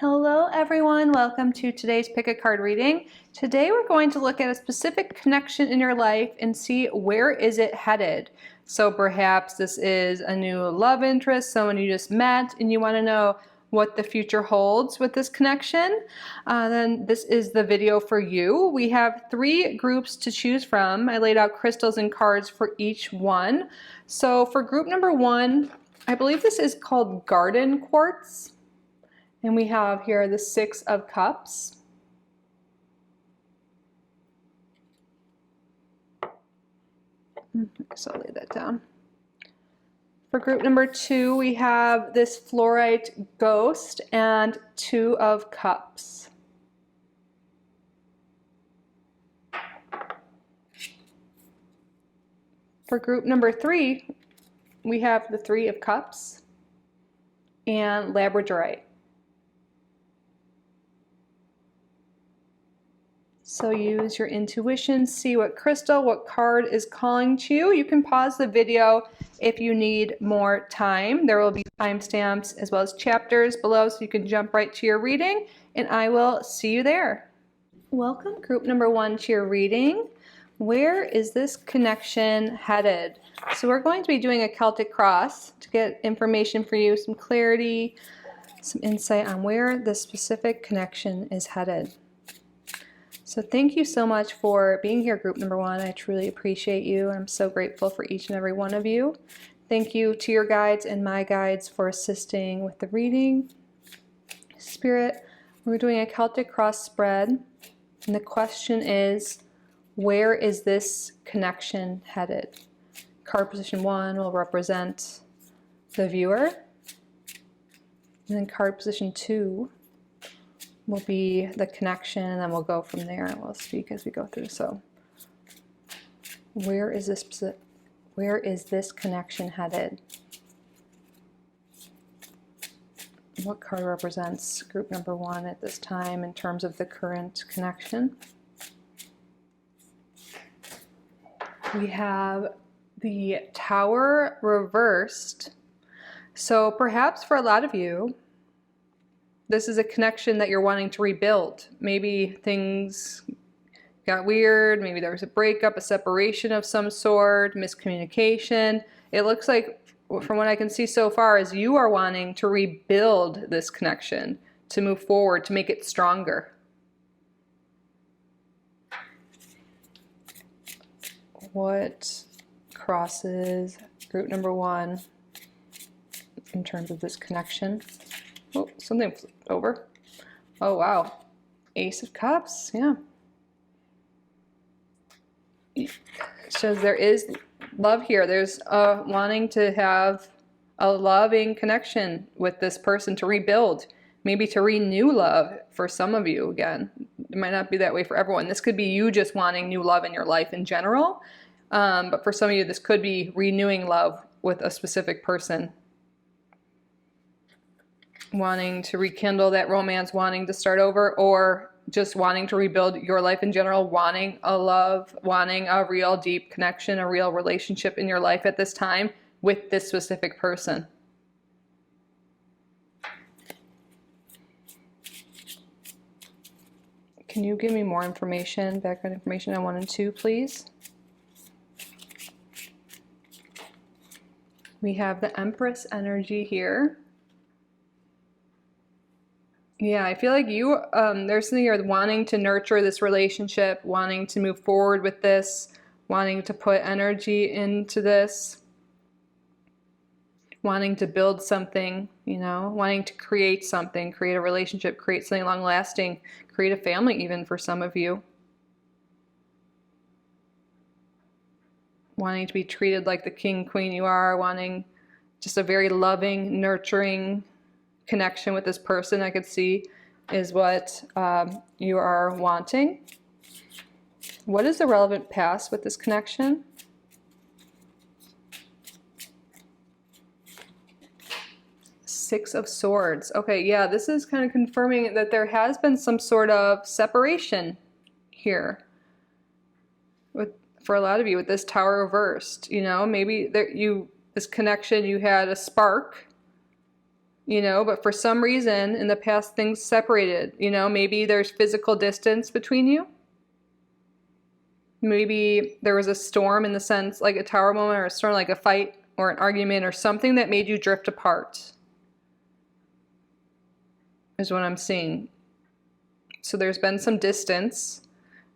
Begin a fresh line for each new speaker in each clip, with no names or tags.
Hello everyone, welcome to today's pick a card reading. Today we're going to look at a specific connection in your life and see where is it headed. So perhaps this is a new love interest, someone you just met, and you want to know what the future holds with this connection. Then this is the video for you. We have 3 groups to choose from. I laid out crystals and cards for each one. So for group number 1, I believe this is called Garden Quartz. And we have here the 6 of Cups. So I'll lay that down. For group number 2, we have this Fluorite Ghost and 2 of Cups. For group number 3, we have the 3 of Cups and Labradorite. So use your intuition, see what crystal, what card is calling to you. You can pause the video if you need more time. There will be timestamps as well as chapters below so you can jump right to your reading, and I will see you there. Welcome group number 1 to your reading. Where is this connection headed? So we're going to be doing a Celtic cross to get information for you, some clarity, some insight on where this specific connection is headed. So thank you so much for being here, group number 1. I truly appreciate you. I'm so grateful for each and every one of you. Thank you to your guides and my guides for assisting with the reading. Spirit, we're doing a Celtic cross spread, and the question is, where is this connection headed? Card position 1 will represent the viewer, and then card position 2 will be the connection, and then we'll go from there and we'll speak as we go through. So where is this connection headed? What card represents group number 1 at this time in terms of the current connection? We have the Tower reversed. So perhaps for a lot of you, this is a connection that you're wanting to rebuild. Maybe things got weird, maybe there was a breakup, a separation of some sort, miscommunication. It looks like, from what I can see so far, is you are wanting to rebuild this connection, to move forward, to make it stronger. What crosses group number 1 in terms of this connection? Oh, something flipped over. Oh, wow. Ace of Cups, yeah. It shows there is love here. There's wanting to have a loving connection with this person, to rebuild, maybe to renew love for some of you again. It might not be that way for everyone. This could be you just wanting new love in your life in general. But for some of you, this could be renewing love with a specific person. Wanting to rekindle that romance, wanting to start over, or just wanting to rebuild your life in general, wanting a love, wanting a real deep connection, a real relationship in your life at this time with this specific person. Can you give me more information, background information on 1 and 2, please? We have the Empress energy here. Yeah, I feel like you, there's something you're wanting to nurture this relationship, wanting to move forward with this, wanting to put energy into this, wanting to build something, you know, wanting to create something, create a relationship, create something long lasting, create a family even for some of you. Wanting to be treated like the king, queen you are, wanting just a very loving, nurturing connection with this person, I could see, is what you are wanting. What is the relevant past with this connection? Six of Swords. Okay, yeah, this is kind of confirming that there has been some sort of separation here for a lot of you with this Tower reversed. You know, maybe this connection, you had a spark, you know, but for some reason in the past things separated, you know, maybe there's physical distance between you. Maybe there was a storm in the sense like a tower moment or a storm, like a fight or an argument or something that made you drift apart is what I'm seeing. So there's been some distance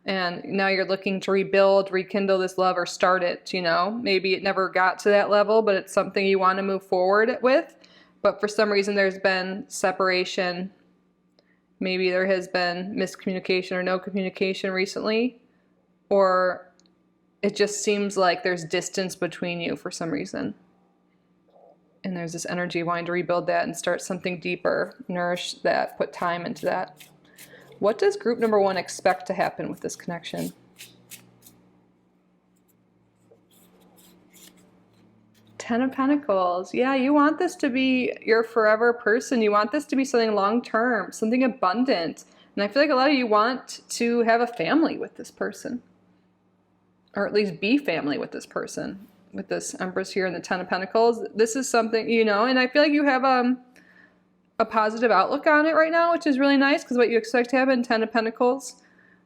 and now you're looking to rebuild, rekindle this love or start it, you know. Maybe it never got to that level, but it's something you want to move forward with. But for some reason there's been separation. Maybe there has been miscommunication or no communication recently. Or it just seems like there's distance between you for some reason. And there's this energy wanting to rebuild that and start something deeper, nourish that, put time into that. What does group number 1 expect to happen with this connection? Ten of Pentacles. Yeah, you want this to be your forever person. You want this to be something long-term, something abundant. And I feel like a lot of you want to have a family with this person. Or at least be family with this person, with this Empress here and the Ten of Pentacles. This is something, you know, and I feel like you have a positive outlook on it right now, which is really nice because what you expect to happen, Ten of Pentacles.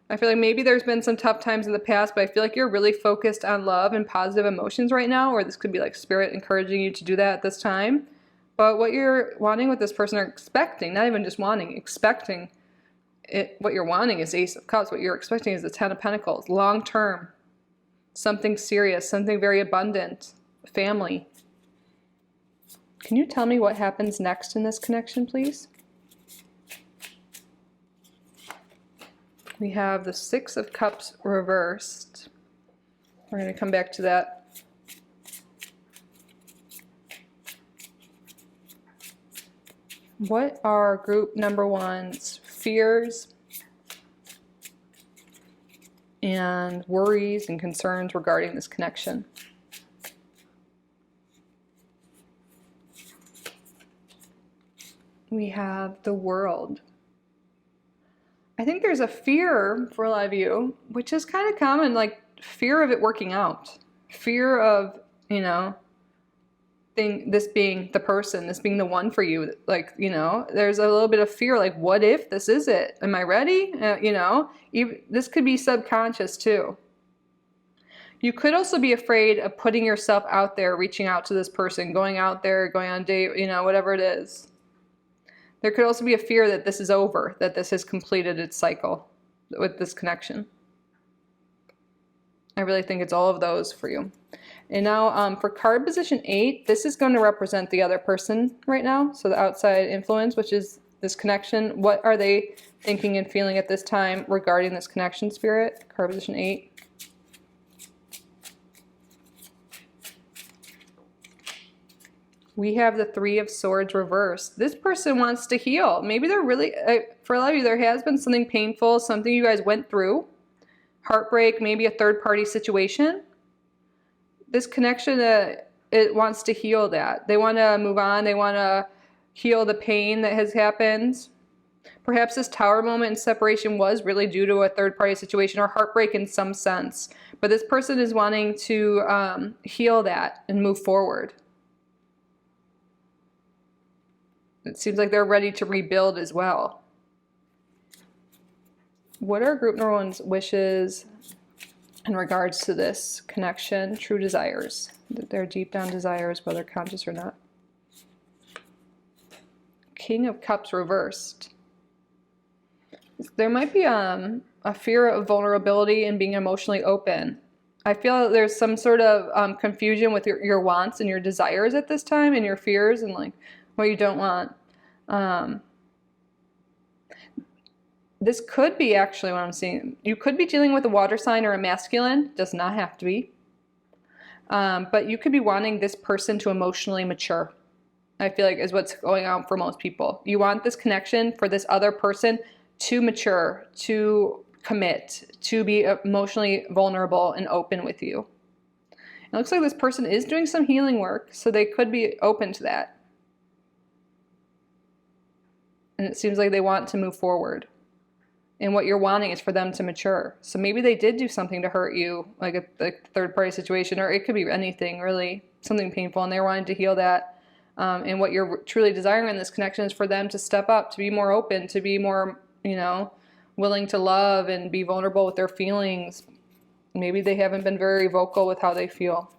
I feel like maybe there's been some tough times in the past, but I feel like you're really focused on love and positive emotions right now, or this could be like spirit encouraging you to do that at this time. But what you're wanting with this person or expecting, not even just wanting, expecting it, what you're wanting is Ace of Cups. What you're expecting is the Ten of Pentacles, long term. Something serious, something very abundant, family. Can you tell me what happens next in this connection, please? We have the Six of Cups reversed. We're going to come back to that. What are group number 1's fears and worries and concerns regarding this connection? We have the World. I think there's a fear for a lot of you, which is kind of common, like fear of it working out. Fear of, you know, this being the person, this being the one for you. Like, you know, there's a little bit of fear, like, what if this is it? Am I ready? You know, this could be subconscious too. You could also be afraid of putting yourself out there, reaching out to this person, going out there, going on a date, you know, whatever it is. There could also be a fear that this is over, that this has completed its cycle with this connection. I really think it's all of those for you. And now for card position 8, this is going to represent the other person right now. So the outside influence, which is this connection. What are they thinking and feeling at this time regarding this connection, Spirit? Card position 8. We have the Three of Swords reversed. This person wants to heal. Maybe they're really, for a lot of you, there has been something painful, something you guys went through. Heartbreak, maybe a third-party situation. This connection, it wants to heal that. They want to move on. They want to heal the pain that has happened. Perhaps this tower moment in separation was really due to a third-party situation or heartbreak in some sense. But this person is wanting to heal that and move forward. It seems like they're ready to rebuild as well. What are group number 1's wishes in regards to this connection? True desires. Their deep down desires, whether conscious or not. King of Cups reversed. There might be a fear of vulnerability and being emotionally open. I feel that there's some sort of confusion with your wants and your desires at this time and your fears and like what you don't want. This could be actually what I'm seeing. You could be dealing with a water sign or a masculine. Does not have to be. But you could be wanting this person to emotionally mature. I feel like is what's going on for most people. You want this connection for this other person to mature, to commit, to be emotionally vulnerable and open with you. It looks like this person is doing some healing work, so they could be open to that. And it seems like they want to move forward. And what you're wanting is for them to mature. So maybe they did do something to hurt you, like a third-party situation, or it could be anything, really, something painful, and they're wanting to heal that. And what you're truly desiring in this connection is for them to step up, to be more open, to be more, willing to love and be vulnerable with their feelings. Maybe they haven't been very vocal with how they feel.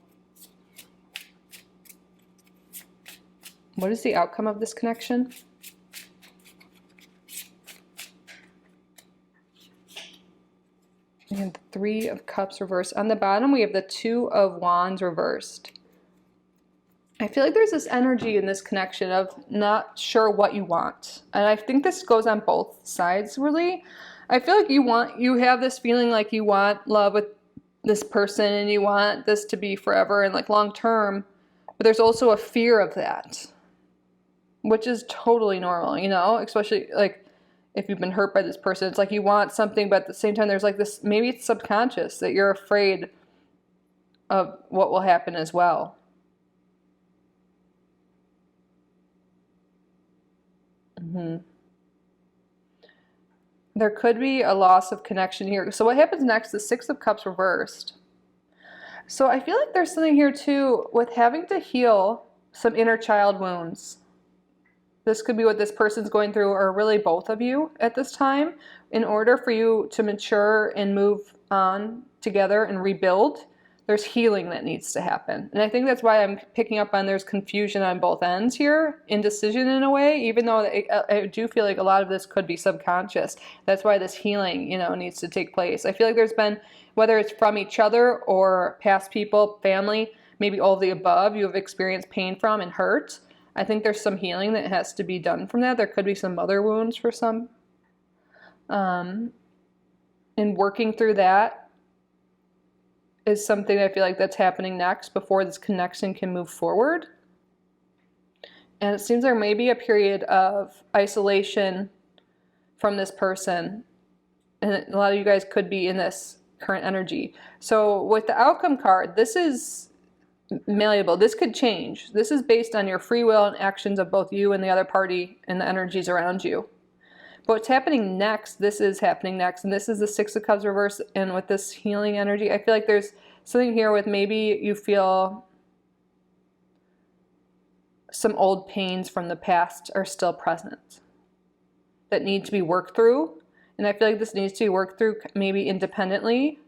What is the outcome of this connection? We have the Three of Cups reversed. On the bottom, we have the Two of Wands reversed. I feel like there's this energy in this connection of not sure what you want. And I think this goes on both sides, really. I feel like you have this feeling like you want love with this person and you want this to be forever and like long term. But there's also a fear of that, which is totally normal, especially like if you've been hurt by this person. It's like you want something, but at the same time, there's like this, maybe it's subconscious that you're afraid of what will happen as well. There could be a loss of connection here. So what happens next? The Six of Cups reversed. So I feel like there's something here too with having to heal some inner child wounds. This could be what this person's going through, or really both of you at this time. In order for you to mature and move on together and rebuild, there's healing that needs to happen. And I think that's why I'm picking up on there's confusion on both ends here, indecision in a way, even though I do feel like a lot of this could be subconscious. That's why this healing, needs to take place. I feel like there's been, whether it's from each other or past people, family, maybe all of the above, you have experienced pain from and hurt. I think there's some healing that has to be done from that. There could be some mother wounds for some. And working through that is something I feel like that's happening next before this connection can move forward. And it seems there may be a period of isolation from this person. And a lot of you guys could be in this current energy. So with the outcome card, this is malleable. This could change. This is based on your free will and actions of both you and the other party and the energies around you. But what's happening next, this is happening next, and this is the Six of Cups reverse, and with this healing energy, I feel like there's something here with maybe you feel some old pains from the past are still present that need to be worked through, and I feel like this needs to be worked through maybe independently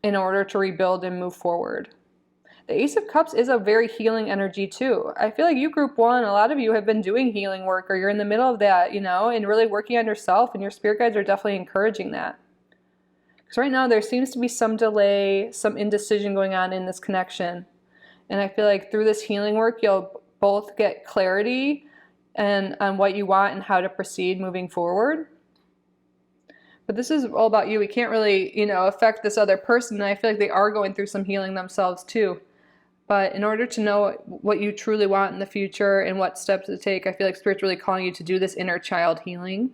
in order to rebuild and move forward. The Ace of Cups is a very healing energy too. I feel like you, group one, a lot of you have been doing healing work, or you're in the middle of that, and really working on yourself, and your spirit guides are definitely encouraging that. Because right now there seems to be some delay, some indecision going on in this connection. And I feel like through this healing work, you'll both get clarity and on what you want and how to proceed moving forward. But this is all about you. We can't really, affect this other person. And I feel like they are going through some healing themselves too. But in order to know what you truly want in the future and what steps to take, I feel like Spirit's really calling you to do this inner child healing,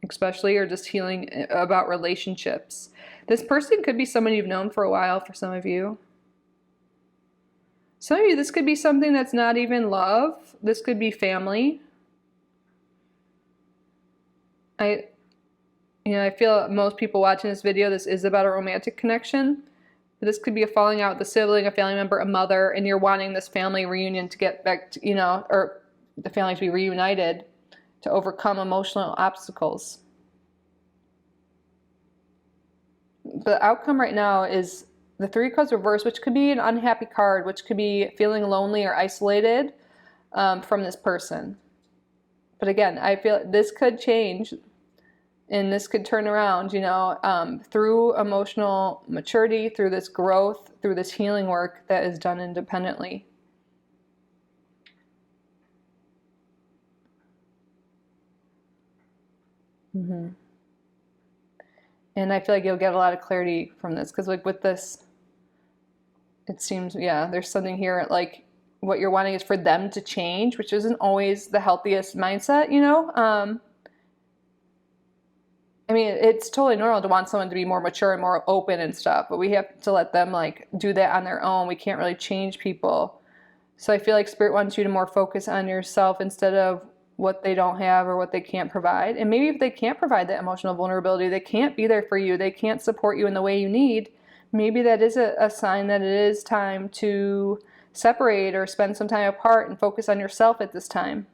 especially, or just healing about relationships. This person could be someone you've known for a while for some of you. Some of you, this could be something that's not even love. This could be family. I feel most people watching this video, this is about a romantic connection. This could be a falling out with a sibling, a family member, a mother, and you're wanting this family reunion to get back to, or the family to be reunited to overcome emotional obstacles. The outcome right now is the Three of Cups reversed, which could be an unhappy card, which could be feeling lonely or isolated from this person. But again, I feel this could change. And this could turn around, through emotional maturity, through this growth, through this healing work that is done independently. And I feel like you'll get a lot of clarity from this, because like with this, it seems, there's something here like what you're wanting is for them to change, which isn't always the healthiest mindset, I mean, it's totally normal to want someone to be more mature and more open and stuff, but we have to let them do that on their own. We can't really change people. So I feel like Spirit wants you to more focus on yourself instead of what they don't have or what they can't provide. And maybe if they can't provide that emotional vulnerability, they can't be there for you, they can't support you in the way you need, maybe that is a sign that it is time to separate or spend some time apart and focus on yourself at this time.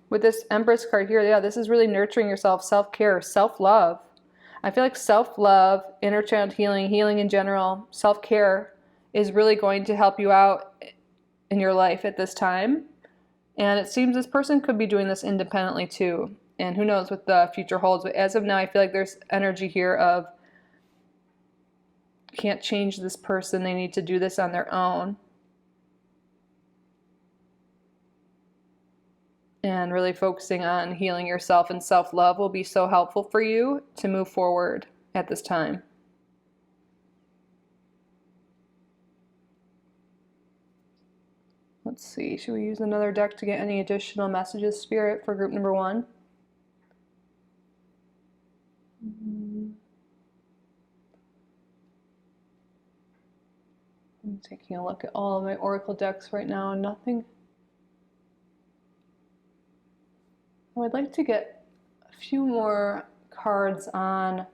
With this Empress card here, yeah, this is really nurturing yourself, self-care, self-love. I feel like self-love, inner child healing, healing in general, self-care is really going to help you out in your life at this time. And it seems this person could be doing this independently too. And who knows what the future holds. But as of now, I feel like there's energy here of can't change this person. They need to do this on their own. And really focusing on healing yourself and self-love will be so helpful for you to move forward at this time. Let's see, should we use another deck to get any additional messages, Spirit, for group number 1? I'm taking a look at all of my oracle decks right now, and nothing. I would like to get a few more cards on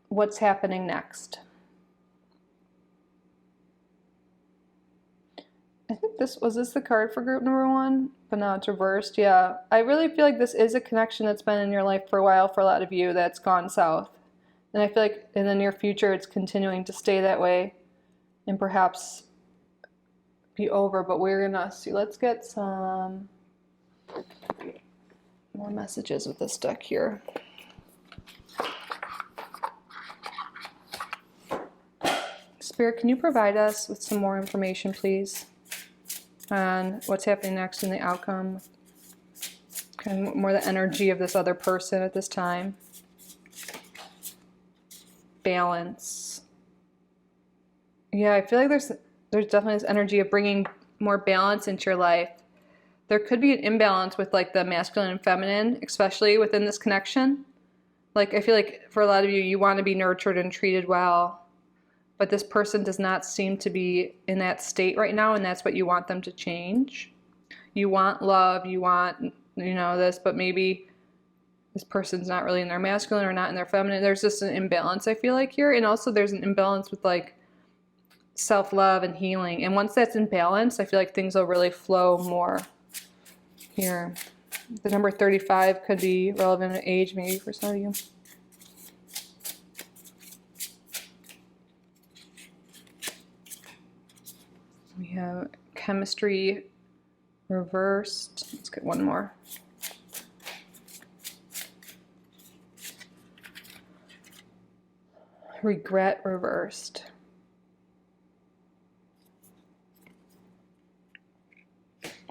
what's happening next. I think this was the card for group number 1, but now it's reversed. Yeah, I really feel like this is a connection that's been in your life for a while for a lot of you that's gone south. And I feel like in the near future it's continuing to stay that way and perhaps be over, but we're gonna see. Let's get some more messages with this deck here. Spirit, can you provide us with some more information, please, on what's happening next in the outcome? Kind of more the energy of this other person at this time. Balance. Yeah, I feel like there's definitely this energy of bringing more balance into your life. There could be an imbalance with like the masculine and feminine, especially within this connection. Like I feel like for a lot of you, you want to be nurtured and treated well, but this person does not seem to be in that state right now, and that's what you want them to change. You want love, you want, this, but maybe this person's not really in their masculine or not in their feminine. There's just an imbalance, I feel like, here. And also there's an imbalance with like self-love and healing. And once that's in balance, I feel like things will really flow more here. The number 35 could be relevant to age, maybe, for some of you. We have chemistry reversed. Let's get one more. Regret reversed.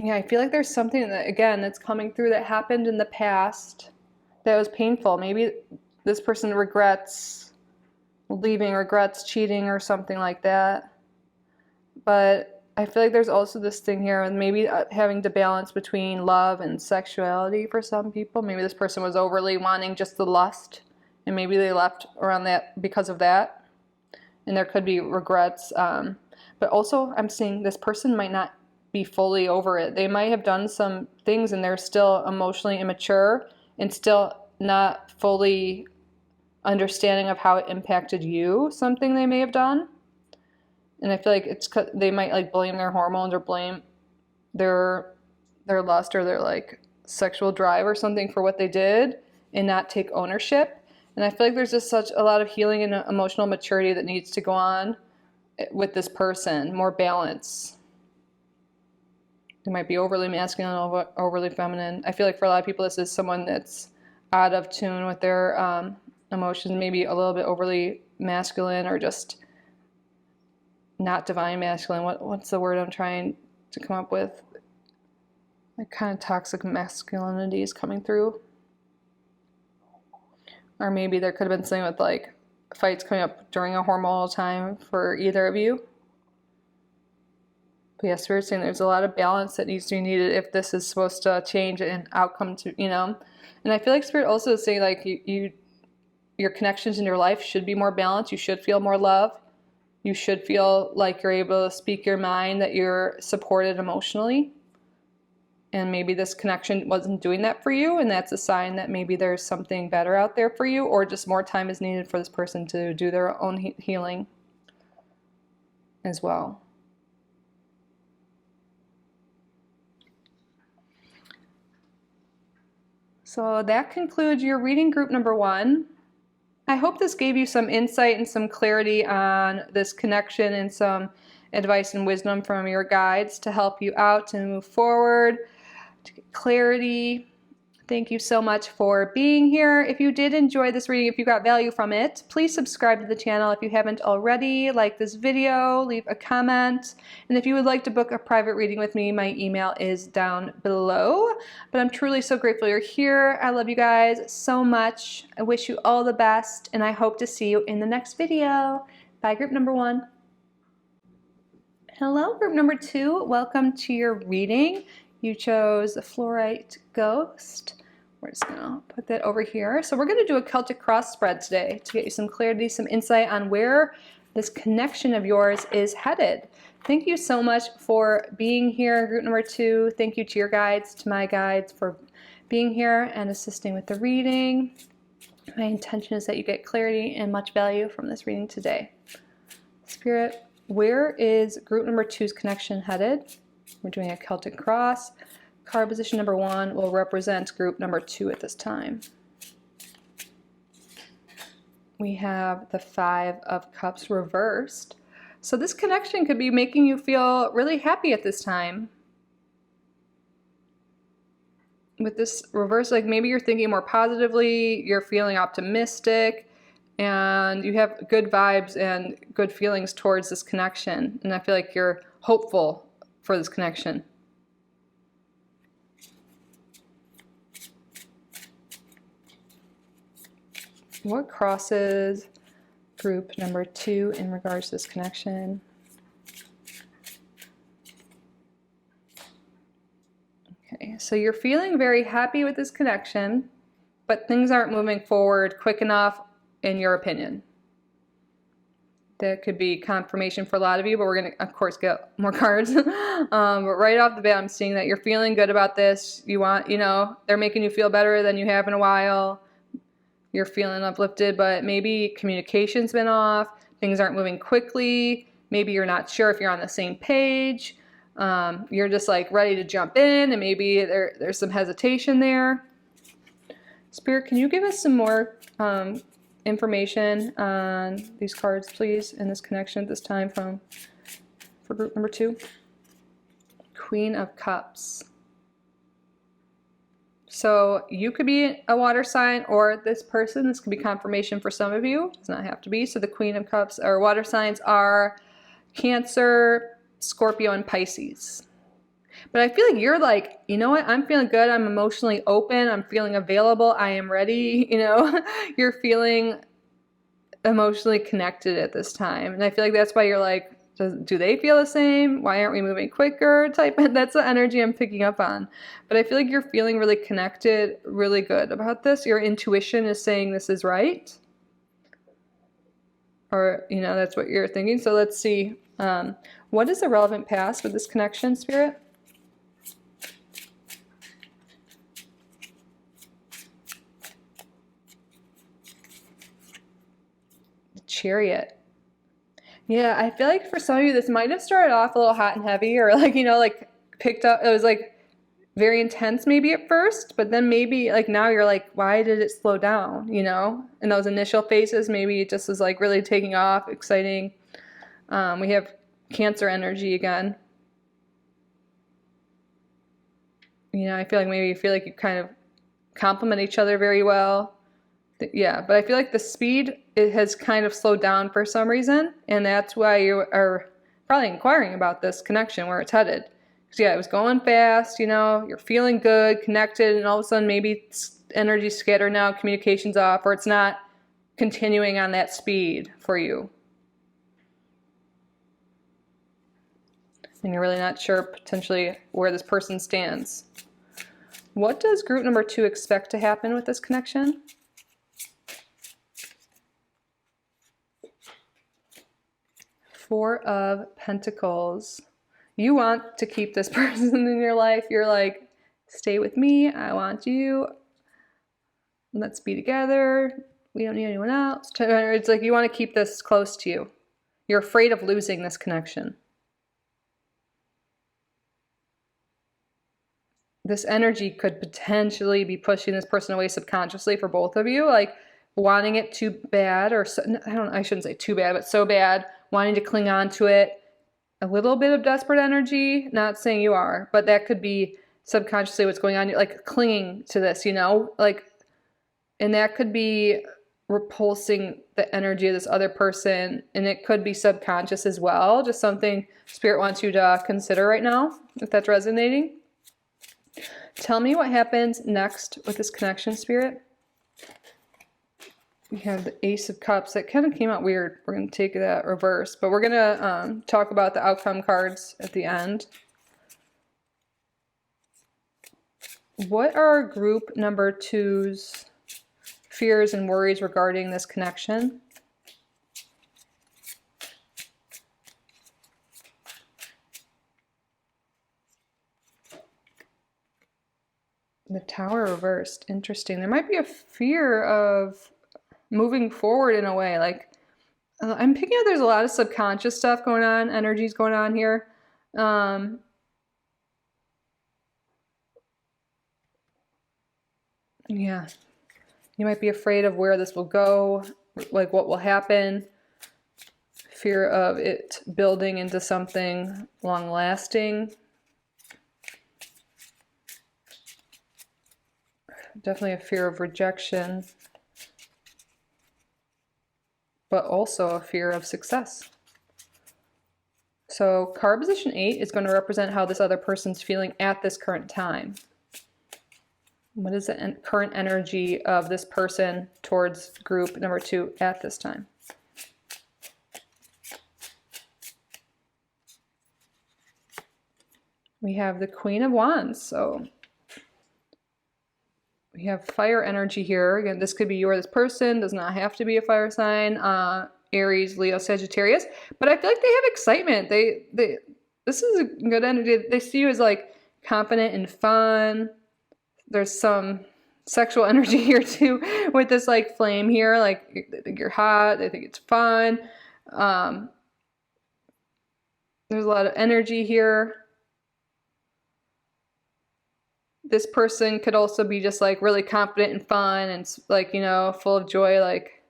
Yeah, I feel like there's something that, again, that's coming through that happened in the past that was painful. Maybe this person regrets leaving, regrets cheating or something like that. But I feel like there's also this thing here and maybe having to balance between love and sexuality for some people. Maybe this person was overly wanting just the lust, and maybe they left around that because of that. And there could be regrets. But also I'm seeing this person might not be fully over it. They might have done some things and they're still emotionally immature and still not fully understanding of how it impacted you, something they may have done. And I feel like they might like blame their hormones or blame their lust or their like sexual drive or something for what they did and not take ownership. And I feel like there's just such a lot of healing and emotional maturity that needs to go on with this person, more balance. They might be overly masculine, overly feminine. I feel like for a lot of people, this is someone that's out of tune with their emotions, maybe a little bit overly masculine or just not divine masculine. What's the word I'm trying to come up with? Like kind of toxic masculinity is coming through. Or maybe there could have been something with like fights coming up during a hormonal time for either of you. But yeah, Spirit's saying there's a lot of balance that needs to be needed if this is supposed to change an outcome to, And I feel like Spirit also is saying like your connections in your life should be more balanced. You should feel more love. You should feel like you're able to speak your mind, that you're supported emotionally. And maybe this connection wasn't doing that for you, and that's a sign that maybe there's something better out there for you, or just more time is needed for this person to do their own healing. as well. So that concludes your reading group number 1. I hope this gave you some insight and some clarity on this connection and some advice and wisdom from your guides to help you out to move forward, to get clarity. Thank you so much for being here. If you did enjoy this reading, if you got value from it, please subscribe to the channel if you haven't already. Like this video, leave a comment. And if you would like to book a private reading with me, my email is down below. But I'm truly so grateful you're here. I love you guys so much. I wish you all the best, and I hope to see you in the next video. Bye, group number 1. Hello, group number 2. Welcome to your reading. You chose the Fluorite Ghost. We're just gonna put that over here. So we're gonna do a Celtic cross spread today to get you some clarity, some insight on where this connection of yours is headed. Thank you so much for being here, group number 2. Thank you to your guides, to my guides for being here and assisting with the reading. My intention is that you get clarity and much value from this reading today. Spirit, where is group number 2's connection headed? We're doing a Celtic cross. Card position number 1 will represent group number 2 at this time. We have the 5 of Cups reversed. So this connection could be making you feel really happy at this time. With this reverse, like maybe you're thinking more positively, you're feeling optimistic, and you have good vibes and good feelings towards this connection. And I feel like you're hopeful for this connection. What crosses group number 2 in regards to this connection? Okay, so you're feeling very happy with this connection, but things aren't moving forward quick enough in your opinion. That could be confirmation for a lot of you, but we're going to, of course, get more cards. But right off the bat, I'm seeing that you're feeling good about this. You want, they're making you feel better than you have in a while. You're feeling uplifted, but maybe communication's been off. Things aren't moving quickly. Maybe you're not sure if you're on the same page. You're just like ready to jump in, and maybe there's some hesitation there. Spirit, can you give us some more information on these cards, please, in this connection at this time for group number 2? Queen of Cups. So you could be a water sign, or this person. This could be confirmation for some of you. It does not have to be. So the Queen of Cups or water signs are Cancer, Scorpio, and Pisces. But I feel like you're like, you know what? I'm feeling good. I'm emotionally open. I'm feeling available. I am ready. You're feeling emotionally connected at this time. And I feel like that's why you're like, do they feel the same? Why aren't we moving quicker? That's the energy I'm picking up on. But I feel like you're feeling really connected, really good about this. Your intuition is saying this is right. Or, that's what you're thinking. So let's see. What is the relevant past with this connection, Spirit? The Chariot. Yeah, I feel like for some of you, this might have started off a little hot and heavy, or picked up, it was like very intense maybe at first, but then maybe like now you're like, why did it slow down? In those initial phases, maybe it just was like really taking off, exciting. We have Cancer energy again. I feel like maybe you feel like you kind of complement each other very well. Yeah, but I feel like the speed, it has kind of slowed down for some reason, and that's why you are probably inquiring about this connection, where it's headed. Because yeah, it was going fast, you're feeling good, connected, and all of a sudden maybe energy's scattered now, communication's off, or it's not continuing on that speed for you. And you're really not sure potentially where this person stands. What does group number 2 expect to happen with this connection? Four of Pentacles. You want to keep this person in your life. You're like, stay with me. I want you. Let's be together. We don't need anyone else. It's like you want to keep this close to you. You're afraid of losing this connection. This energy could potentially be pushing this person away subconsciously for both of you, like wanting it too bad, or I shouldn't say too bad, but so bad, wanting to cling on to it. A little bit of desperate energy, not saying you are, but that could be subconsciously what's going on. You're like clinging to this, you know, like, and that could be repulsing the energy of this other person, and it could be subconscious as well. Just something Spirit wants you to consider right now, if that's resonating. Tell me what happens next with this connection, Spirit. We have the Ace of Cups. That kind of came out weird. We're going to take that reverse, but we're going to talk about the outcome cards at the end. What are group number 2's fears and worries regarding this connection? The Tower reversed. Interesting. There might be a fear of moving forward in a way. Like, I'm picking up there's a lot of subconscious stuff going on, energies going on here. Yeah. You might be afraid of where this will go, like what will happen. Fear of it building into something long-lasting. Definitely a fear of rejection, but also a fear of success. So card position 8 is going to represent how this other person's feeling at this current time. What is the current energy of this person towards group number 2 at this time? We have the Queen of Wands. So we have fire energy here. Again, this could be you or this person. Does not have to be a fire sign. Aries, Leo, Sagittarius. But I feel like they have excitement. This is a good energy. They see you as like confident and fun. There's some sexual energy here too with this like flame here. Like they think you're hot. They think it's fun. There's a lot of energy here. This person could also be just like really confident and fun and like, you know, full of joy, like,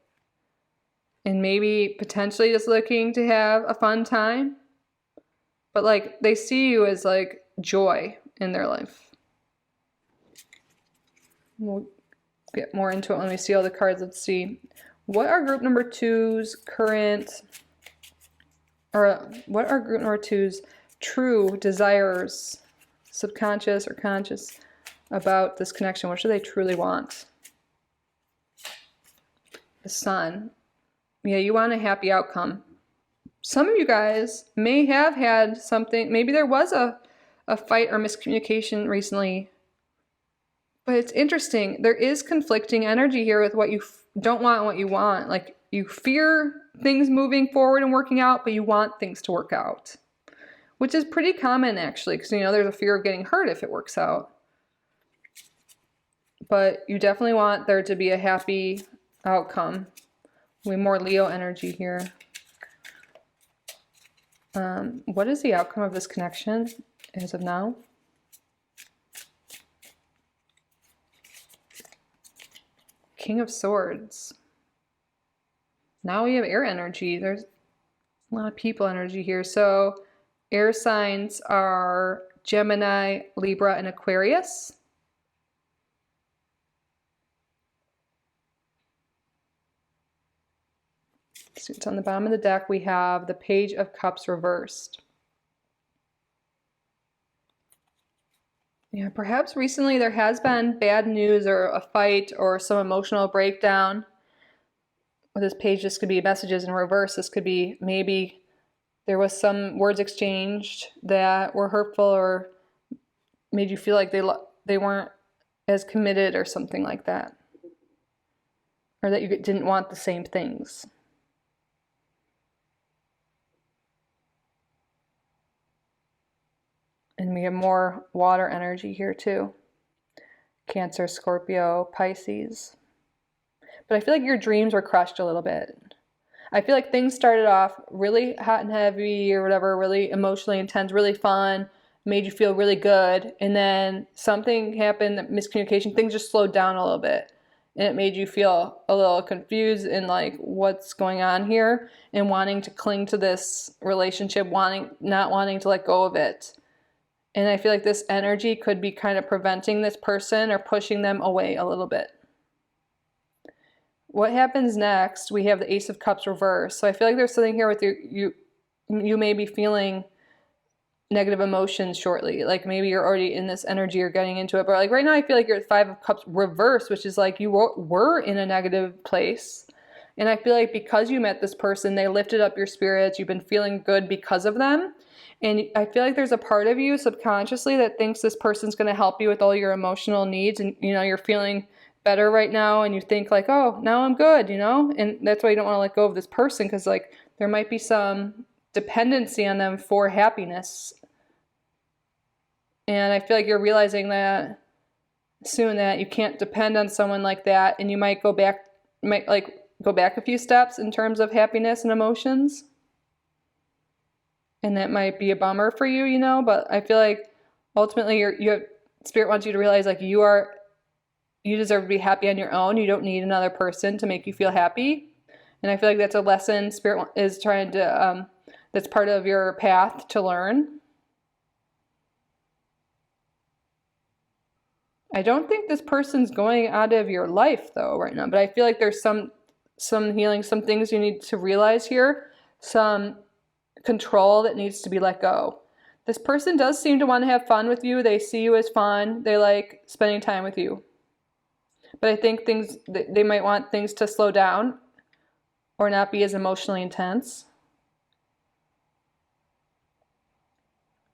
and maybe potentially just looking to have a fun time. But like they see you as like joy in their life. We'll get more into it when we see all the cards. Let's see. What are group number 2's what are group number 2's true desires, subconscious or conscious, about this connection? What do they truly want? The Sun. Yeah, you want a happy outcome. Some of you guys may have had something, maybe there was a fight or miscommunication recently. But it's interesting. There is conflicting energy here with what you don't want and what you want. Like you fear things moving forward and working out, but you want things to work out. Which is pretty common actually, because you know there's a fear of getting hurt if it works out. But you definitely want there to be a happy outcome. We have more Leo energy here. What is the outcome of this connection as of now? King of Swords. Now we have air energy. There's a lot of people energy here. So air signs are Gemini, Libra, and Aquarius. So it's on the bottom of the deck. We have the Page of Cups reversed. Yeah, perhaps recently there has been bad news or a fight or some emotional breakdown. With this page, this could be messages in reverse. This could be maybe there was some words exchanged that were hurtful or made you feel like they weren't as committed or something like that. Or that you didn't want the same things. And we have more water energy here too. Cancer, Scorpio, Pisces. But I feel like your dreams were crushed a little bit. I feel like things started off really hot and heavy or whatever, really emotionally intense, really fun, made you feel really good. And then something happened, miscommunication, things just slowed down a little bit. And it made you feel a little confused in like what's going on here and wanting to cling to this relationship, not wanting to let go of it. And I feel like this energy could be kind of preventing this person or pushing them away a little bit. What happens next? We have the Ace of Cups reversed. So I feel like there's something here with you may be feeling negative emotions shortly. Like maybe you're already in this energy, you're getting into it. But like right now, I feel like you're at 5 of Cups reversed, which is like you were in a negative place. And I feel like because you met this person, they lifted up your spirits. You've been feeling good because of them. And I feel like there's a part of you subconsciously that thinks this person's going to help you with all your emotional needs. And, you're feeling better right now. And you think like, oh, now I'm good, And that's why you don't want to let go of this person because like there might be some dependency on them for happiness. And I feel like you're realizing that soon that you can't depend on someone like that. And you might go back a few steps in terms of happiness and emotions. And that might be a bummer for you, but I feel like ultimately Spirit wants you to realize like you deserve to be happy on your own. You don't need another person to make you feel happy. And I feel like that's a lesson Spirit is trying to, that's part of your path to learn. I don't think this person's going out of your life though right now, but I feel like there's some healing, some things you need to realize here, some control that needs to be let go. This person does seem to want to have fun with you. They see you as fun. They like spending time with you. But I think they might want things to slow down or not be as emotionally intense.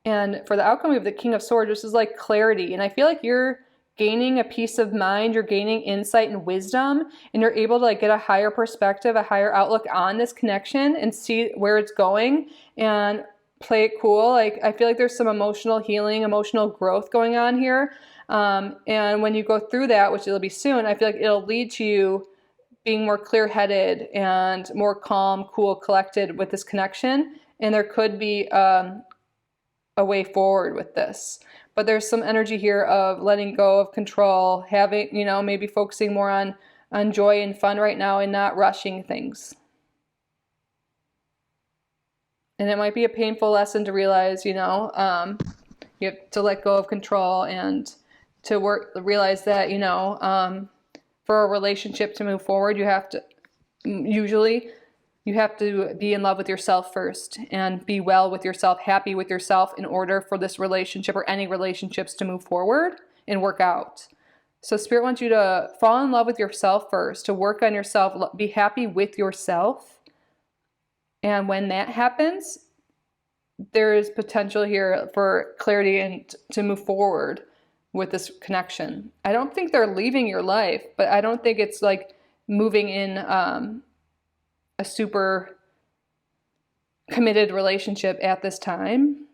And for the outcome, we have the King of Swords, which is like clarity. And I feel like you're gaining a peace of mind, you're gaining insight and wisdom, and you're able to like get a higher perspective, a higher outlook on this connection and see where it's going and play it cool. Like I feel like there's some emotional healing, emotional growth going on here. And when you go through that, which it'll be soon, I feel like it'll lead to you being more clear-headed and more calm, cool, collected with this connection. And there could be a way forward with this. But there's some energy here of letting go of control, having, maybe focusing more on joy and fun right now and not rushing things. And it might be a painful lesson to realize, you have to let go of control and to realize that, for a relationship to move forward, you have to be in love with yourself first and be well with yourself, happy with yourself in order for this relationship or any relationships to move forward and work out. So Spirit wants you to fall in love with yourself first, to work on yourself, be happy with yourself. And when that happens, there is potential here for clarity and to move forward with this connection. I don't think they're leaving your life, but I don't think it's like moving in a super committed relationship at this time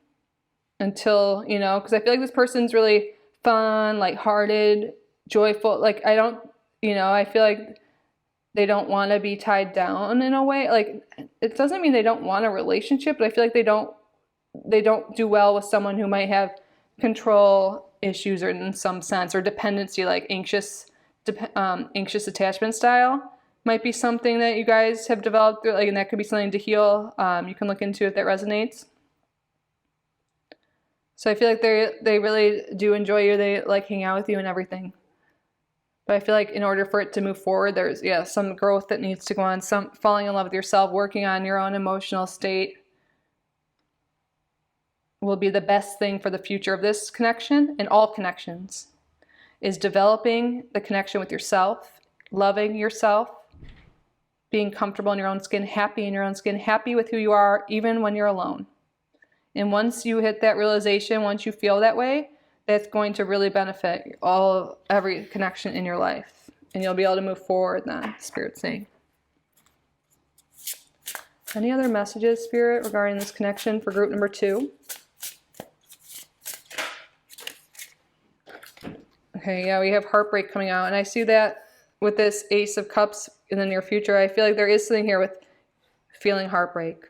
until, because I feel like this person's really fun, lighthearted, joyful. Like I feel like they don't want to be tied down in a way. Like it doesn't mean they don't want a relationship, but I feel like they don't do well with someone who might have control issues or in some sense, or dependency, like anxious attachment style. Might be something that you guys have developed, and that could be something to heal. You can look into if that resonates. So I feel like they really do enjoy you. They like hang out with you and everything. But I feel like in order for it to move forward, there's some growth that needs to go on. Some falling in love with yourself, working on your own emotional state will be the best thing for the future of this connection and all connections. Is developing the connection with yourself, loving yourself, being comfortable in your own skin, happy in your own skin, happy with who you are, even when you're alone. And once you hit that realization, once you feel that way, that's going to really benefit every connection in your life. And you'll be able to move forward then, Spirit's saying. Any other messages, Spirit, regarding this connection for group number 2? Okay, yeah, we have heartbreak coming out. And I see that with this Ace of Cups in the near future. I feel like there is something here with feeling heartbreak.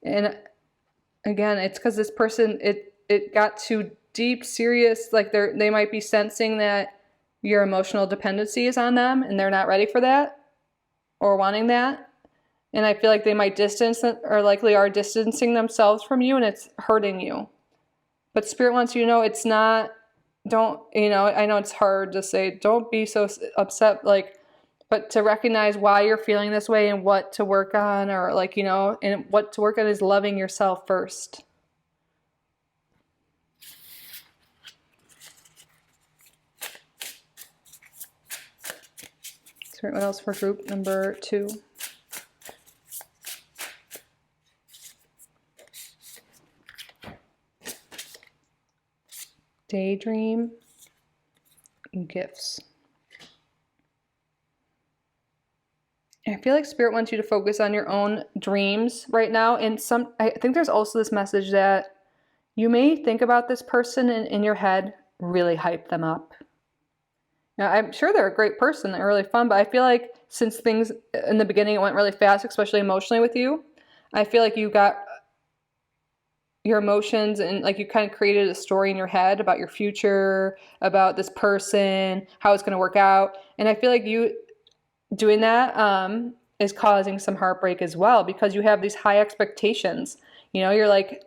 And again, it's because this person, it got too deep, serious, like they might be sensing that your emotional dependency is on them and they're not ready for that or wanting that. And I feel like they might distance or likely are distancing themselves from you, and it's hurting you. But Spirit wants you to know it's not, don't, you know, I know it's hard to say, don't be so upset, like, but to recognize why you're feeling this way and what to work on, or like, you know, and what to work on is loving yourself first. Spirit, what else for group number 2? Daydream, gifts. I feel like Spirit wants you to focus on your own dreams right now. And I think there's also this message that you may think about this person and in your head really hype them up. Now, I'm sure they're a great person, they're really fun, but I feel like since things in the beginning it went really fast, especially emotionally with you, I feel like you got your emotions and like you kind of created a story in your head about your future, about this person, how it's going to work out. And I feel like you doing that is causing some heartbreak as well, because you have these high expectations. You know, you're like,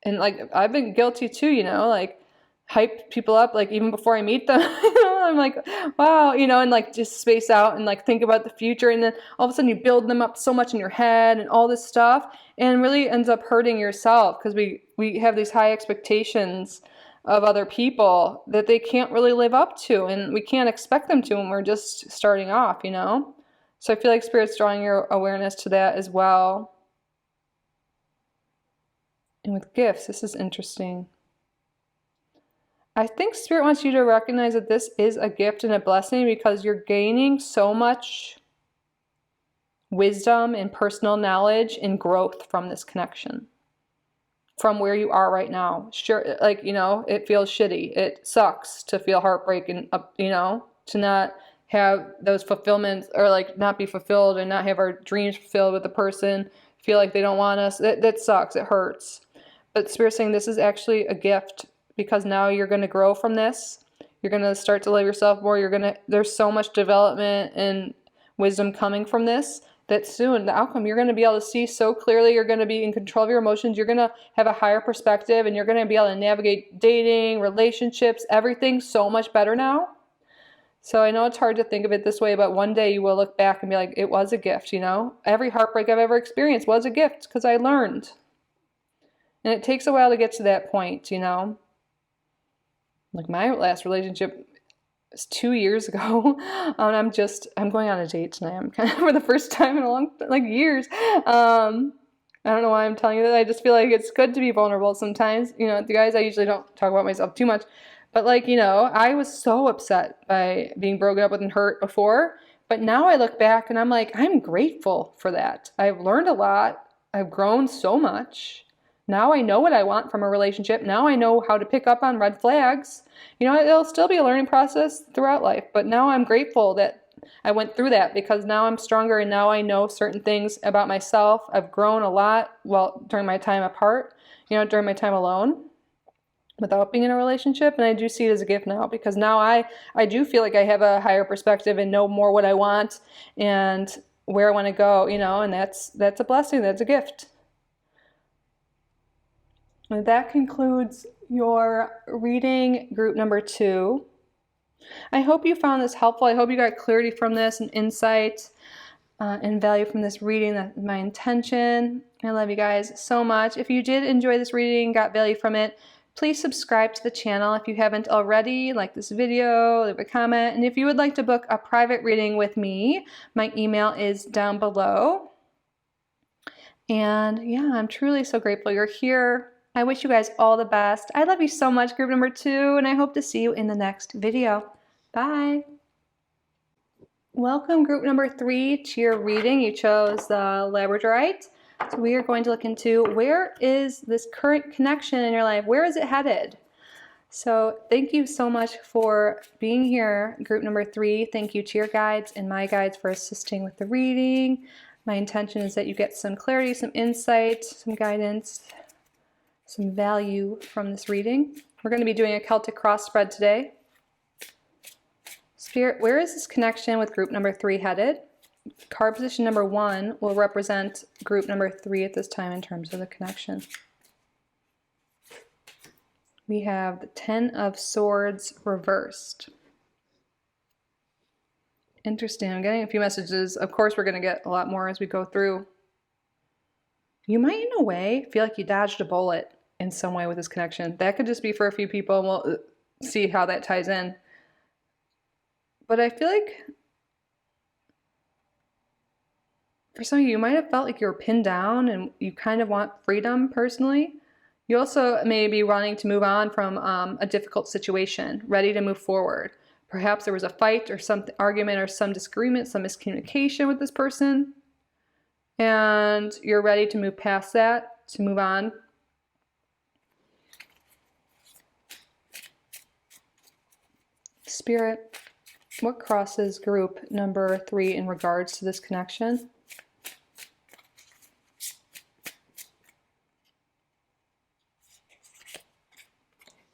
and like I've been guilty too, you know, like hype people up like even before I meet them. You know, I'm like, wow, you know, and like just space out and like think about the future, and then all of a sudden you build them up so much in your head and all this stuff, and really ends up hurting yourself, because we have these high expectations of other people that they can't really live up to, and we can't expect them to when we're just starting off, you know. So I feel like Spirit's drawing your awareness to that as well. And with gifts, this is interesting. I think Spirit wants you to recognize that this is a gift and a blessing, because you're gaining so much wisdom and personal knowledge and growth from this connection, from where you are right now. Sure, like, you know, it feels shitty. It sucks to feel heartbreak and, you know, to not have those fulfillments, or like not be fulfilled and not have our dreams fulfilled with the person, feel like they don't want us. That sucks. It hurts. But Spirit's saying this is actually a gift, because now you're going to grow from this. You're going to start to love yourself more. There's so much development and wisdom coming from this, that soon the outcome, you're going to be able to see so clearly. You're going to be in control of your emotions. You're going to have a higher perspective, and you're going to be able to navigate dating, relationships, everything so much better now. So I know it's hard to think of it this way, but one day you will look back and be like, it was a gift, you know? Every heartbreak I've ever experienced was a gift, because I learned. And it takes a while to get to that point, you know? Like my last relationship was 2 years ago, and I'm going on a date tonight. I'm kind of for the first time in a long, like years. I don't know why I'm telling you that. I just feel like it's good to be vulnerable sometimes. You know, the guys, I usually don't talk about myself too much, but like, you know, I was so upset by being broken up with and hurt before, but now I look back and I'm like, I'm grateful for that. I've learned a lot. I've grown so much. Now I know what I want from a relationship. Now I know how to pick up on red flags. You know, it'll still be a learning process throughout life, but now I'm grateful that I went through that, because now I'm stronger and now I know certain things about myself. I've grown a lot during my time apart, you know, during my time alone without being in a relationship. And I do see it as a gift now, because now I do feel like I have a higher perspective and know more what I want and where I want to go, you know, and that's a blessing. That's a gift. And that concludes your reading, group number 2. I hope you found this helpful. I hope you got clarity from this and insight and value from this reading. That's my intention. I love you guys so much. If you did enjoy this reading, got value from it, please subscribe to the channel if you haven't already. Like this video, leave a comment. And if you would like to book a private reading with me, my email is down below. And yeah, I'm truly so grateful you're here. I wish you guys all the best. I love you so much, group number 2, and I hope to see you in the next video. Bye. Welcome, group number 3, to your reading. You chose the Labradorite. So we are going to look into, where is this current connection in your life? Where is it headed? So thank you so much for being here, group number 3. Thank you to your guides and my guides for assisting with the reading. My intention is that you get some clarity, some insight, some guidance, some value from this reading. We're going to be doing a Celtic cross spread today. Spirit, where is this connection with group number 3 headed? Card position number 1 will represent group number 3 at this time in terms of the connection. We have the 10 of Swords reversed. Interesting. I'm getting a few messages. Of course, we're going to get a lot more as we go through. You might, in a way, feel like you dodged a bullet in some way with this connection. That could just be for a few people, and we'll see how that ties in. But I feel like for some of you, you might have felt like you were pinned down and you kind of want freedom personally. You also may be wanting to move on from a difficult situation, ready to move forward. Perhaps there was a fight or some argument or some disagreement, some miscommunication with this person, and you're ready to move past that, to move on. Spirit, what crosses group number 3 in regards to this connection?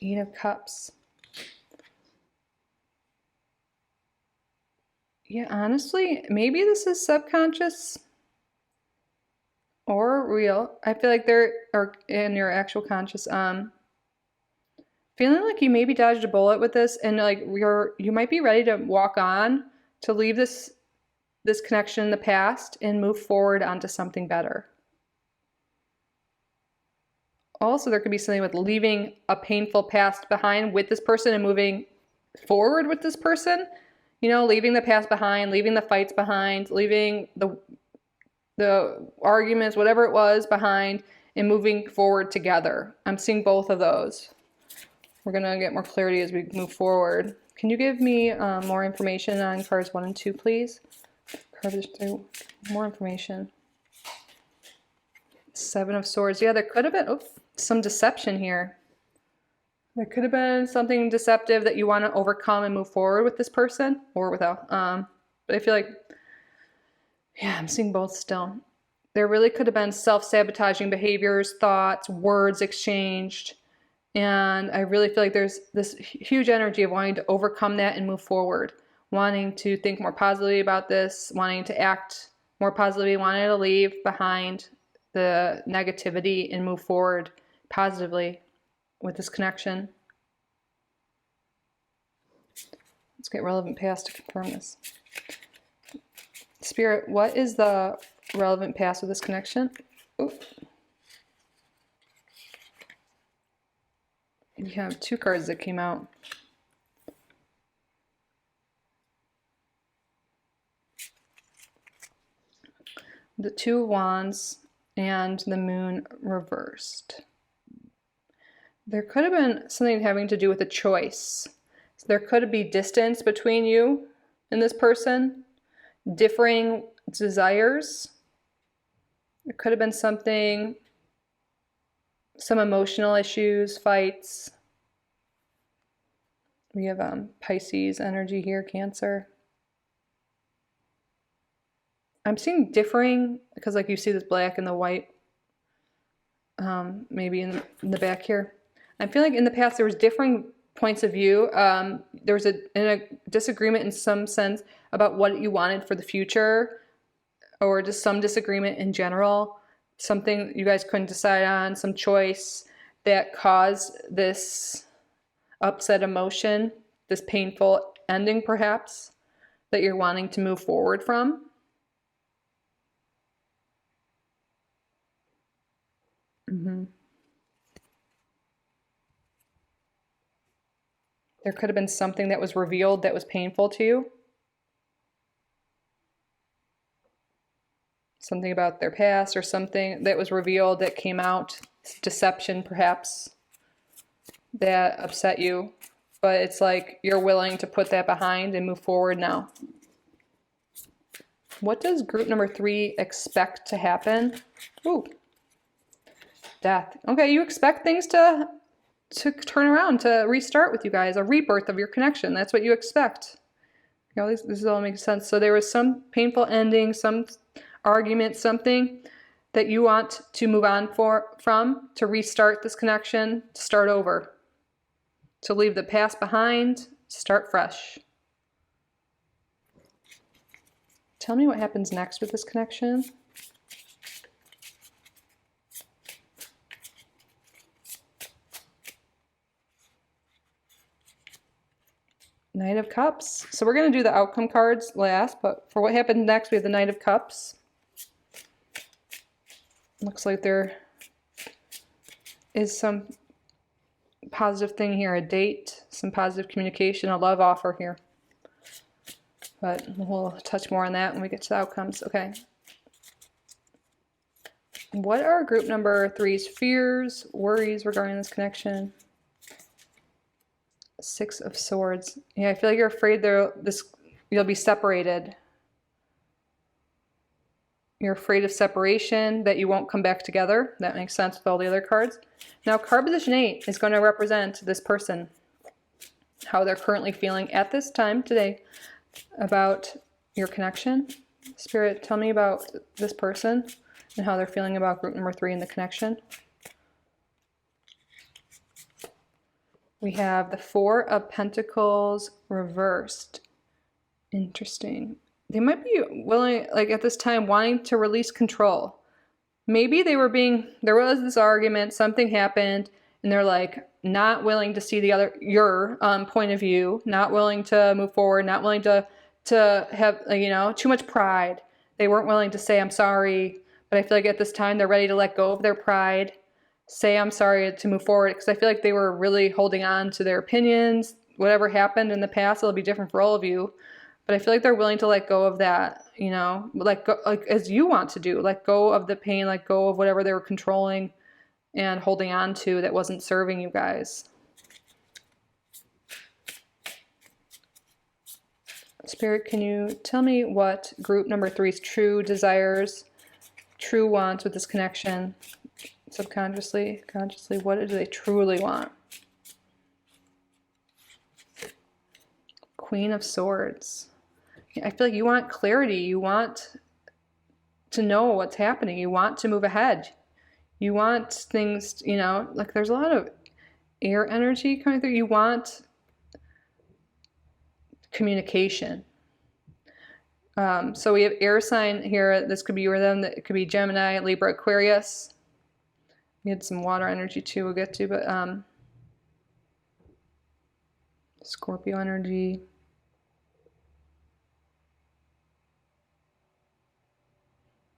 Eight of Cups. Yeah, honestly, maybe this is subconscious or real. I feel like there are in your actual conscious. Feeling like you maybe dodged a bullet with this, and like you might be ready to walk on, to leave this connection in the past and move forward onto something better. Also, there could be something with leaving a painful past behind with this person and moving forward with this person. You know, leaving the past behind, leaving the fights behind, leaving the arguments, whatever it was, behind, and moving forward together. I'm seeing both of those. We're going to get more clarity as we move forward. Can you give me more information on cards 1 and 2, please? Cards 3, more information. 7 of Swords. Yeah, there could have been some deception here. There could have been something deceptive that you want to overcome and move forward with this person, or without. But I feel like, yeah, I'm seeing both still. There really could have been self-sabotaging behaviors, thoughts, words exchanged. And I really feel like there's this huge energy of wanting to overcome that and move forward, wanting to think more positively about this, wanting to act more positively, wanting to leave behind the negativity and move forward positively with this connection. Let's get relevant past to confirm this. Spirit, what is the relevant past of this connection? Ooh. You have 2 cards that came out. The 2 of Wands and the Moon reversed. There could have been something having to do with a choice. So there could be distance between you and this person, differing desires. There could have been something, some emotional issues, fights. We have Pisces energy here, Cancer. I'm seeing differing, because like you see this black and the white, maybe in the back here. I feel like in the past there was differing points of view. There was a disagreement in some sense about what you wanted for the future, or just some disagreement in general. Something you guys couldn't decide on, some choice that caused this upset emotion, this painful ending perhaps, that you're wanting to move forward from. There could have been something that was revealed that was painful to you. Something about their past, or something that was revealed that came out, deception perhaps, that upset you. But it's like you're willing to put that behind and move forward now. What does group number 3 expect to happen? Ooh. Death. Okay, you expect things to turn around, to restart with you guys, a rebirth of your connection. That's what you expect. You know, this all makes sense. So there was some painful ending, some argument, something that you want to move on from, to restart this connection, to start over, to leave the past behind, start fresh. Tell me what happens next with this connection. Knight of Cups. So we're going to do the outcome cards last, but for what happened next, we have the Knight of Cups. Looks like there is some positive thing here, a date, some positive communication, a love offer here. But we'll touch more on that when we get to the outcomes. Okay. What are group number 3's fears, worries regarding this connection? 6 of Swords. Yeah, I feel like you're afraid you'll be separated. You're afraid of separation, that you won't come back together. That makes sense with all the other cards. Now, card position 8 is going to represent this person, how they're currently feeling at this time today about your connection. Spirit, tell me about this person and how they're feeling about group number 3 in the connection. We have the 4 of Pentacles reversed. Interesting. They might be willing, like at this time, wanting to release control. Maybe there was this argument, something happened, and they're like not willing to see your point of view, not willing to move forward, not willing to have, too much pride. They weren't willing to say, I'm sorry, but I feel like at this time they're ready to let go of their pride, say, I'm sorry, to move forward, because I feel like they were really holding on to their opinions. Whatever happened in the past, it'll be different for all of you. But I feel like they're willing to let go of that, like as you want to do, let go of the pain, let go of whatever they were controlling and holding on to that wasn't serving you guys. Spirit, can you tell me what group number 3's true desires, true wants with this connection? Subconsciously, consciously, what do they truly want? Queen of Swords. I feel like you want clarity. You want to know what's happening. You want to move ahead. You want things, like there's a lot of air energy coming through. You want communication. So we have air sign here. This could be you or them. It could be Gemini, Libra, Aquarius. We had some water energy too we'll get to, but Scorpio energy.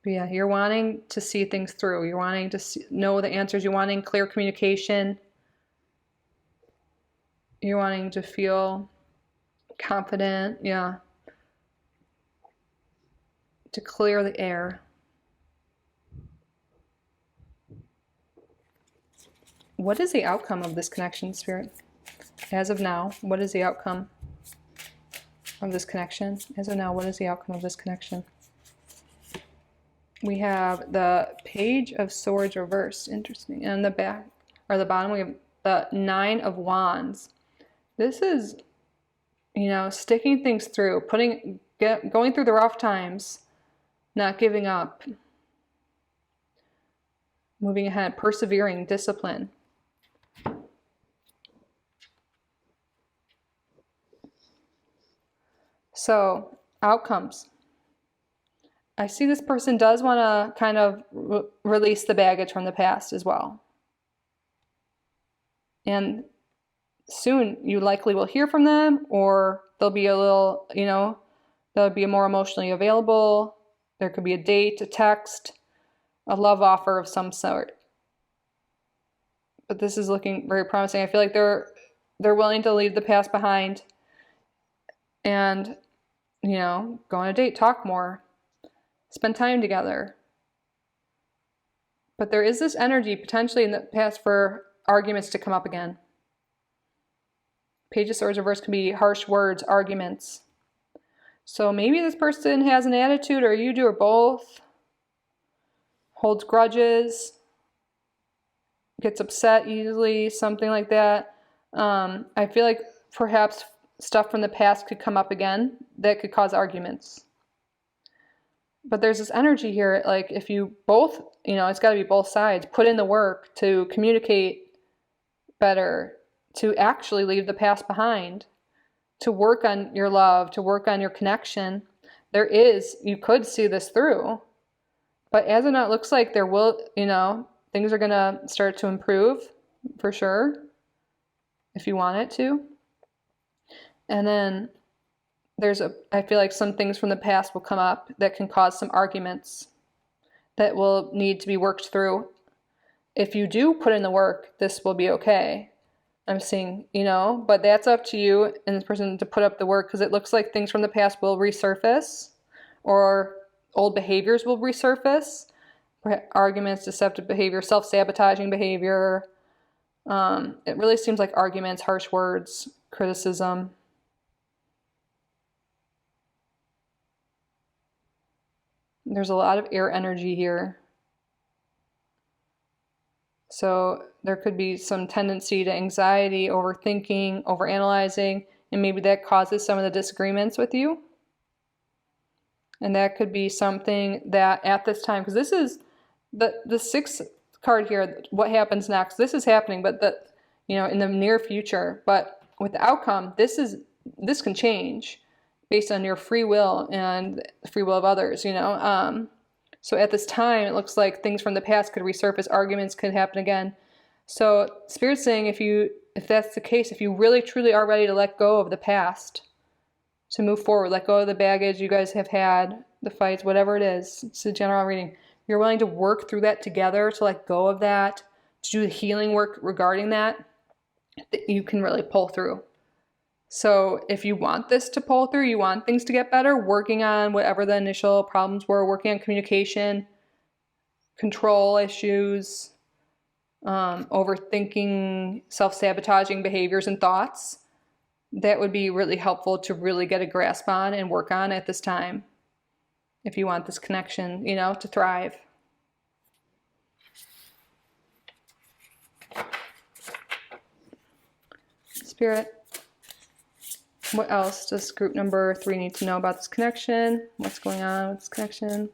But yeah, you're wanting to see things through. You're wanting to know the answers. You're wanting clear communication. You're wanting to feel confident, yeah. To clear the air. What is the outcome of this connection, Spirit? As of now, what is the outcome of this connection? As of now, what is the outcome of this connection? We have the Page of Swords reversed. Interesting. And on the back, or the bottom, we have the 9 of Wands. This is, sticking things through, going through the rough times, not giving up, moving ahead, persevering, discipline. So, outcomes. I see this person does want to kind of release the baggage from the past as well. And soon you likely will hear from them, or they'll be a little, they'll be more emotionally available. There could be a date, a text, a love offer of some sort. But this is looking very promising. I feel like they're willing to leave the past behind and, go on a date, talk more. Spend time together. But there is this energy potentially in the past for arguments to come up again. Page of Swords reverse can be harsh words, arguments. So maybe this person has an attitude, or you do, or both. Holds grudges. Gets upset easily, something like that. I feel like perhaps stuff from the past could come up again that could cause arguments. But there's this energy here, like if you both, it's got to be both sides, put in the work to communicate better, to actually leave the past behind, to work on your love, to work on your connection. You could see this through. But as of now, it looks like there will, things are going to start to improve for sure, if you want it to. And then I feel like some things from the past will come up that can cause some arguments that will need to be worked through. If you do put in the work, this will be okay. I'm seeing, but that's up to you and this person to put up the work, because it looks like things from the past will resurface, or old behaviors will resurface. Arguments, deceptive behavior, self-sabotaging behavior. It really seems like arguments, harsh words, criticism. There's a lot of air energy here. So there could be some tendency to anxiety, overthinking, overanalyzing, and maybe that causes some of the disagreements with you. And that could be something that at this time, because this is the sixth card here, what happens next? This is happening, but in the near future. But with the outcome, this can change based on your free will and the free will of others, So at this time, it looks like things from the past could resurface, arguments could happen again. So Spirit's saying if that's the case, if you really truly are ready to let go of the past, to move forward, let go of the baggage you guys have had, the fights, whatever it is, it's a general reading. You're willing to work through that together, to let go of that, to do the healing work regarding that you can really pull through. So if you want this to pull through, you want things to get better, working on whatever the initial problems were, working on communication, control issues, overthinking, self-sabotaging behaviors and thoughts, that would be really helpful to really get a grasp on and work on at this time, if you want this connection, to thrive. Spirit, what else does group number 3 need to know about this connection? What's going on with this connection?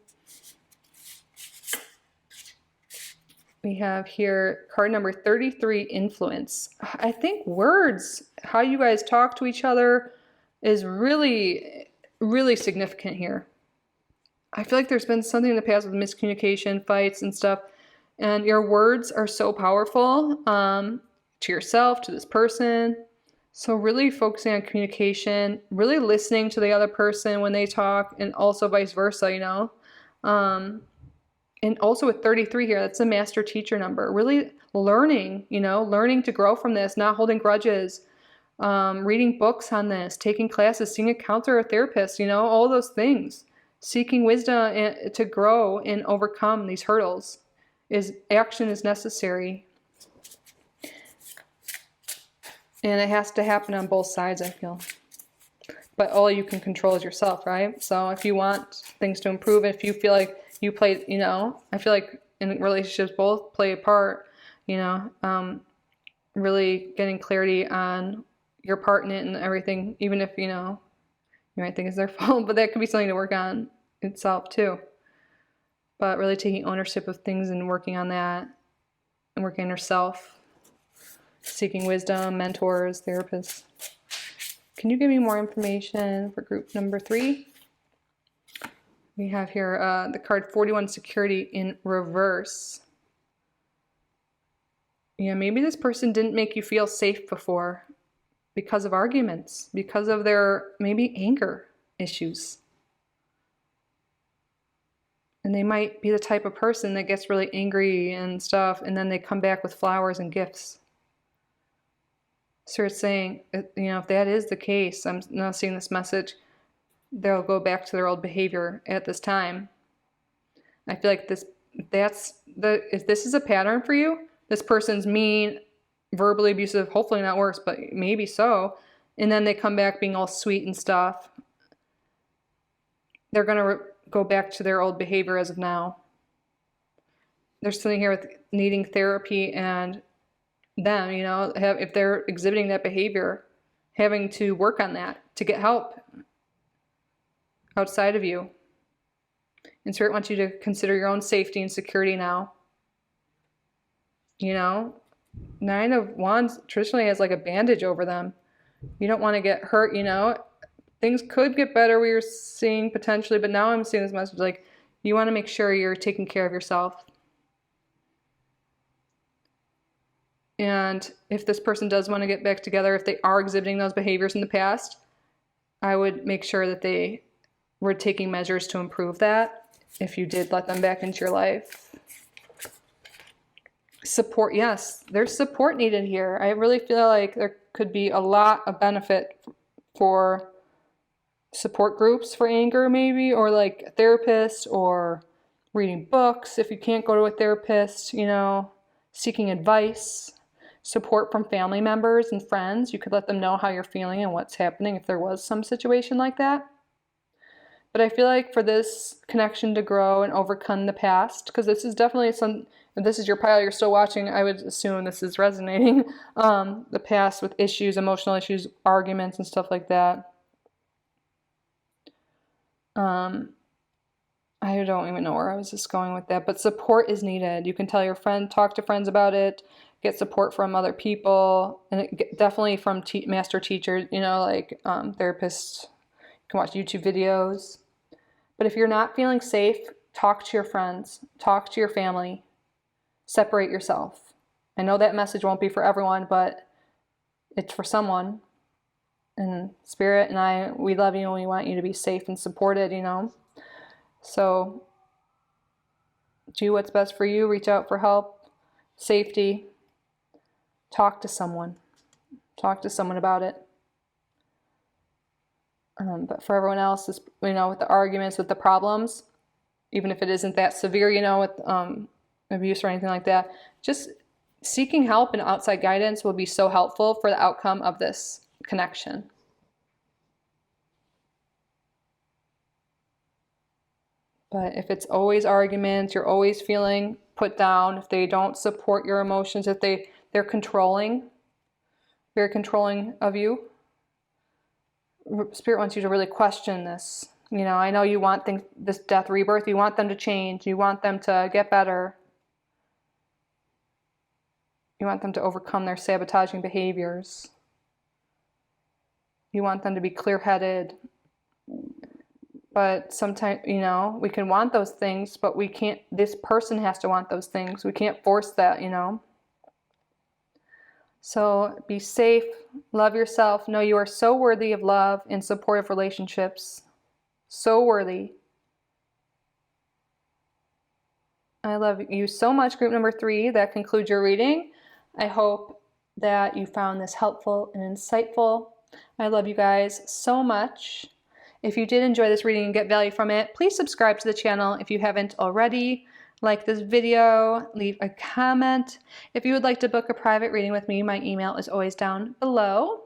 We have here card number 33, influence. I think words, how you guys talk to each other, is really, really significant here. I feel like there's been something in the past with miscommunication, fights and stuff, and your words are so powerful to yourself, to this person. So really focusing on communication, really listening to the other person when they talk, and also vice versa, And also with 33 here, that's a master teacher number. Really learning, learning to grow from this, not holding grudges, reading books on this, taking classes, seeing a counselor or therapist, all those things. Seeking wisdom to grow and overcome these hurdles. Action is necessary. And it has to happen on both sides, I feel. But all you can control is yourself, right? So if you want things to improve, if you feel like you play, I feel like in relationships both play a part, really getting clarity on your part in it and everything, even if, you might think it's their fault, but that could be something to work on itself too. But really taking ownership of things and working on that and working on yourself. Seeking wisdom, mentors, therapists. Can you give me more information for group number 3? We have here the card 41, security in reverse. Maybe this person didn't make you feel safe before because of arguments, because of their maybe anger issues. And they might be the type of person that gets really angry and stuff, and then they come back with flowers and gifts. So it's saying, if that is the case, I'm now seeing this message, they'll go back to their old behavior at this time. I feel like if this is a pattern for you, this person's mean, verbally abusive, hopefully not worse, but maybe so, and then they come back being all sweet and stuff, they're going to go back to their old behavior as of now. There's something here with needing therapy and them, if they're exhibiting that behavior, having to work on that to get help outside of you. And Spirit wants you to consider your own safety and security now. You know, Nine of Wands traditionally has like a bandage over them. You don't want to get hurt, you know. Things could get better, we were seeing potentially, but now I'm seeing this message like you want to make sure you're taking care of yourself. And if this person does want to get back together, if they are exhibiting those behaviors in the past, I would make sure that they were taking measures to improve that if you did let them back into your life. Support, yes, there's support needed here. I really feel like there could be a lot of benefit for support groups for anger maybe, or like a therapist, or reading books if you can't go to a therapist, you know, seeking advice. Support from family members and friends. You could let them know how you're feeling and what's happening if there was some situation like that. But I feel like for this connection to grow and overcome the past, because this is definitely some, if this is your pile, you're still watching, I would assume this is resonating, the past with issues, emotional issues, arguments and stuff like that. I don't even know where I was just going with that, but support is needed. You can tell your friend, talk to friends about it, get support from other people, and definitely from master teachers, you know, like therapists. You can watch YouTube videos. But if you're not feeling safe, talk to your friends, talk to your family, separate yourself. I know that message won't be for everyone, but it's for someone. And Spirit and I, we love you and we want you to be safe and supported, you know. So do what's best for you, reach out for help, safety, talk to someone about it. But for everyone else, you know, with the arguments, with the problems, even if it isn't that severe, you know, with abuse or anything like that, just seeking help and outside guidance will be so helpful for the outcome of this connection. But if it's always arguments, you're always feeling put down, if they don't support your emotions, if they're controlling, very controlling of you, Spirit wants you to really question this. You know, I know you want this death rebirth, you want them to change, you want them to get better. You want them to overcome their sabotaging behaviors. You want them to be clear-headed. But sometimes, you know, we can want those things, but we can't, this person has to want those things. We can't force that, you know. So be safe, love yourself, know you are so worthy of love and supportive relationships. So worthy. I love you so much, group number 3. That concludes your reading. I hope that you found this helpful and insightful. I love you guys so much. If you did enjoy this reading and get value from it, please subscribe to the channel if you haven't already. Like this video, leave a comment. If you would like to book a private reading with me, my email is always down below.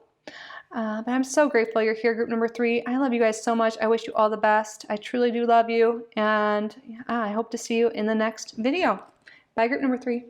But I'm so grateful you're here, group number 3. I love you guys so much. I wish you all the best. I truly do love you. And I hope to see you in the next video. Bye, group number 3.